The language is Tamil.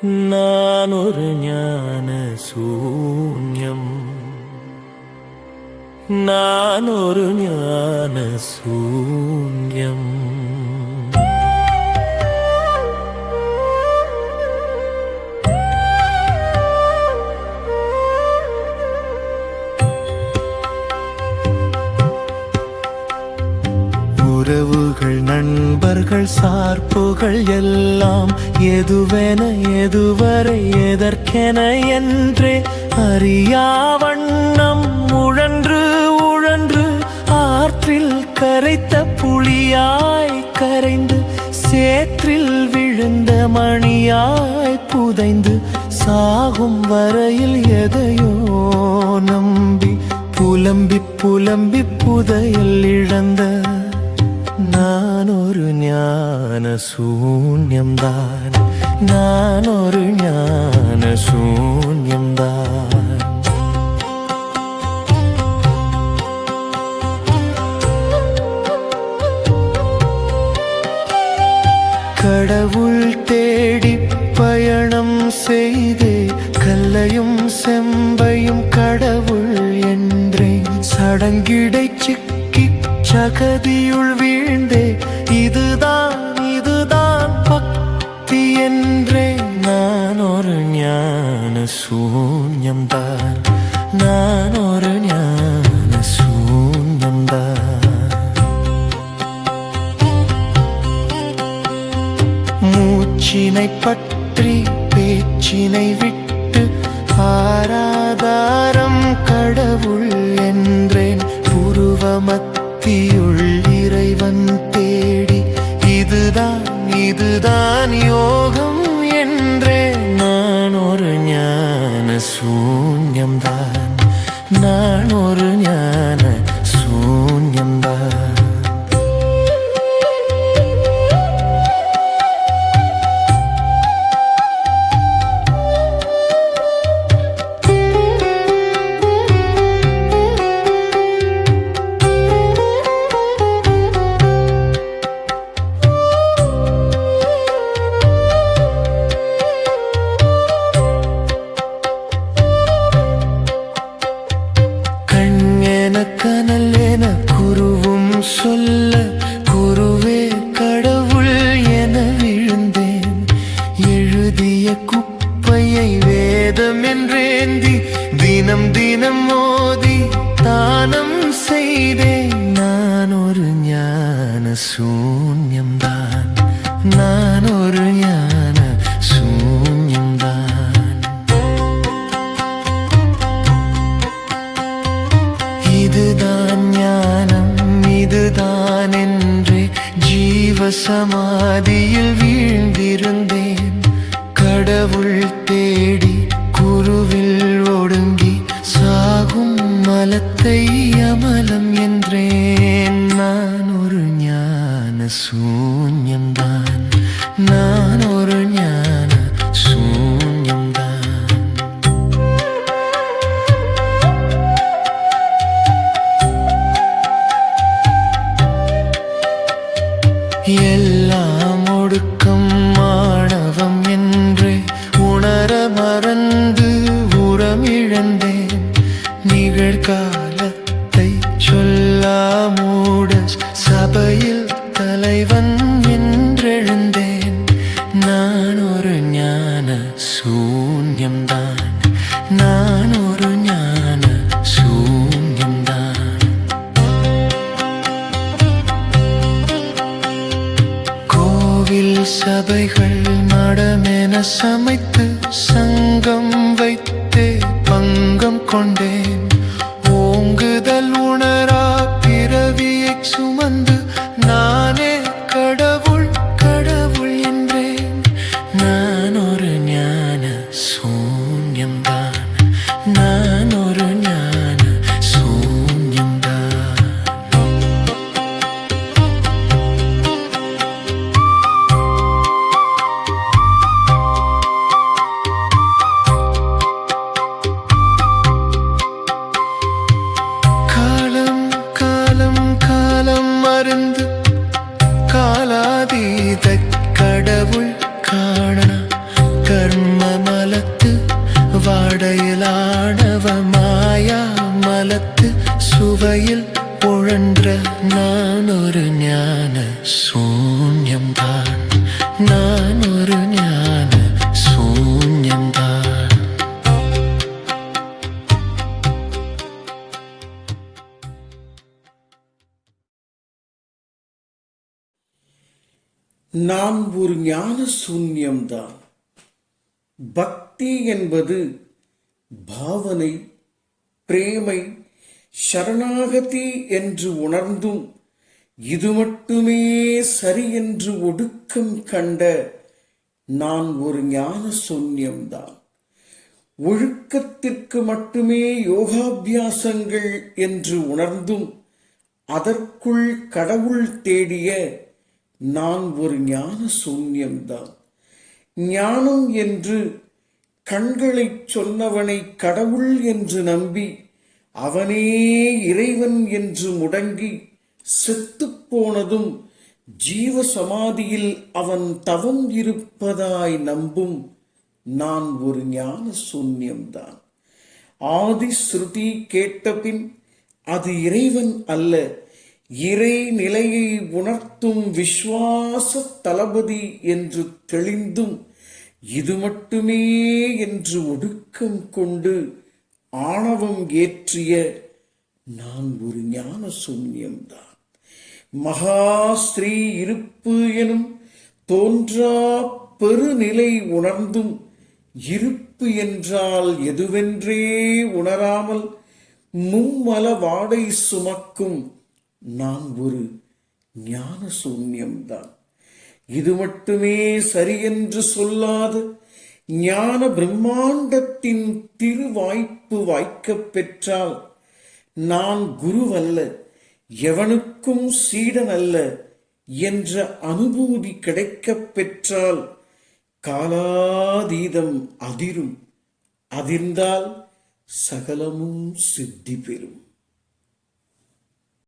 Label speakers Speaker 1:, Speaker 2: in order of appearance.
Speaker 1: நான் ஒரு ஞான சூன்யம், நான் ஒரு ஞான சூன்யம். உறவுகள், நண்பர்கள், சார்புகள் எல்லாம் எதுவென எதுவரை எதற்கென என்றே அறியா வண்ணம் உழன்று உழன்று ஆற்றில் கரைத்த புலியாய் கரைந்து சேற்றில் விழுந்த மணியாய் புதைந்து சாகும் வரையில் எதையோ நம்பி புலம்பி புலம்பி புதையல் இழந்த நான் ஒரு ஞான சூன்யம்தான், நான் ஒரு ஞான சூன்யம்தான். கடவுள் தேடி பயணம் செய்தே கல்லையும் செம்பையும் கடவுள் என்றேன். சடங்கிடை சிக்கி சகதியுள் வீழ்ந்தே இதுதான் இதுதான் பக்தி என்றே. நான் ஒரு ஞான சூன்யம்தான், நான் ஒரு ஞான சூன்யம்தான். மூச்சினை பற்றி பேச்சினை விட்டு ஆராதாரம் கடவுள் என்றேன். புருவமத்தியுள் இறைவன் தேடி இதுதான் இதுதான் யோகம் என்றே. நான் ஒரு ஞான சூன்யம்தான், நான் ஒரு ஞான சூன்யம்தான். கனல் என குருவும் சொல்ல குருவே கடவுள் என விழுந்தேன். எழுதிய குப்பையை வேதம் என்றேந்தி தினம் தினம் மோதி தானம் செய்தேன். நான் ஒரு ஞான சூன்யம்தான், நான் ஒரு ஞான சூன்யம்தான். இதுதான் ஞானம் இதுதான் என்றே ஜீவ சமாதியில் வீழ்ந்திருந்தேன். கடவுள் தேடி குருவில் ஒடுங்கி சாகும் மலத்தை அமலம் என்றேன். நான் ஒரு ஞான சூன்யம்தான், நான் ஒரு ஞான சூன்யம்தான். எல்லாம் ஒடுக்கம் மாணவம் என்றே உணர மறந்து உரமிழந்தேன். நிகழ்காலத்தை சொல்லா மூட சபையில் தலைவன் என்றெழுந்தேன். நான் ஒரு ஞான சூன்யம்தான், நான் ஒரு ஞான சூன்யம்தான். சபைகள் மடமென சமைத்து சங்கம் வைத்தே பங்கம் கொண்டேன். ஓங்குதல் உணரா பிறவியை சுமந்து நானே கடவுள் கடவுள் என்றேன். நான் ஒரு ஞான சூன்யம்தான், நான் ஒரு ஞான சூன்யம்தான். ஒரு ஞான சூன்யம்தான்.
Speaker 2: நான் ஒரு ஞான சூன்யம்தான். பக்தி என்பது பாவனை, பிரேமை, சரணாகதி என்று உணர்ந்தும் இது மட்டுமே சரி என்று ஒடுக்கம் கண்ட நான் ஒரு ஞான சூன்யம்தான். ஒழுக்கத்திற்கு மட்டுமே யோகாபியாசங்கள் என்று உணர்ந்தும் அதற்குள் கடவுள் தேடிய நான் ஒரு ஞான சூன்யம்தான். ஞானம் என்று கண்களைச் சொன்னவனை கடவுள் என்று நம்பி அவனே இறைவன் என்று முடங்கி செத்துப்போனதும் ஜீவ சமாதியில் அவன் தவம் இருப்பதாய் நம்பும் நான் ஒரு ஞான சூன்யம்தான். ஆதி ஸ்ருதி கேட்டபின் அது இறைவன் அல்ல, இறை நிலையை உணர்த்தும் விஸ்வாச தளபதி என்று தெளிந்தும் இது மட்டுமே என்று ஒடுக்கம் கொண்டு ஆணவம் ஏற்றிய நான் ஒரு ஞான சூன்யம்தான். மகாஸ்ரீ இருப்பு எனும் தோன்றா பெருநிலை உணர்ந்தும் இருப்பு என்றால் எதுவென்றே உணராமல் மும்மல வாடை சுமக்கும் நான் ஒரு ஞான சூன்யம்தான். இது மட்டுமே சரியென்று சொல்லாத ஞான பிரம்மாண்டத்தின் திருவாய்ப்பு வாய்க்கப் பெற்றால் நான் குருவல்ல, எவனுக்கும் சீடன் அல்ல என்ற அனுபூதி கிடைக்கப் பெற்றால் காலாதீதம் அதிரும். அதிர்ந்தால் சகலமும் சித்தி பெறும்.